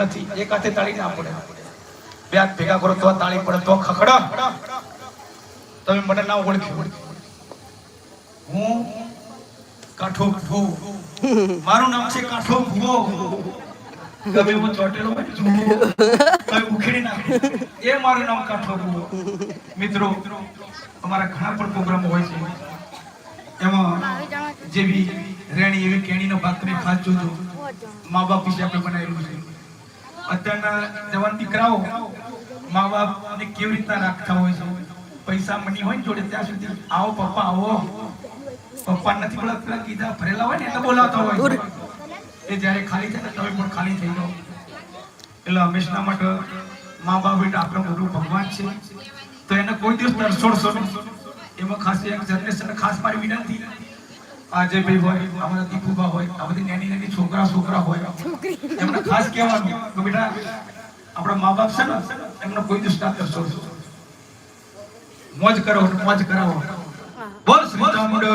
નથી. એક હાથે તાળી ના પડે, બે હાથ ભેગા કરો તો તાળી પડે. તો ખખડા તમે મને ના ઓળખ્યું. હું કાઠો ભૂવો, મારું નામ છે કાઠો ભૂવો. કभी वो ચોટેલો હોય કभी ઉખેડી નાખે, એ મારું નામ કાઠો ભૂવો. મિત્રો, અમારા ઘણા પણ પ્રોગ્રામ હોય છે, એમાં જેવી રેણી એવી કેણીનો ભાગ તમે ખાસ જોજો. મા બાપ વિશે આપણે બનાવેલું છે. અત્યારના જવાન દીકરાઓ મા બાપને કેવી રીતના રાખતા હોય છે. પૈસા મની હોય ને જોડે ત્યાં સુધી આવો પપ્પા આવો, પપ્પા નથી બોલાવતા, કીધા ભરેલા હોય ને એટલે બોલાવતા હોય. એ જ્યારે ખાલી થાય ને તમે પણ ખાલી થઈ જાઓ. એટલે હંમેશા માટે મા બાપ એટલે આપણો ગુરુ ભગવાન છે, તો એને કોઈ દિવસ તરછોડશો નહીં. એમાં ખાસ એક જનરેશન ખાસ મારી વિનંતી, આજે ભાઈ હોય, અમારા દીકુબા હોય, આ બધી નાની નાની છોકરા હોય, એમને ખાસ કહેવાનું કે બેટા આપણા મા બાપ છે ને એમને કોઈ દિવસ ના તરછોડશો. મોજ કરો, મોજ કરાવો. બોલ શ્રી ચામુંડ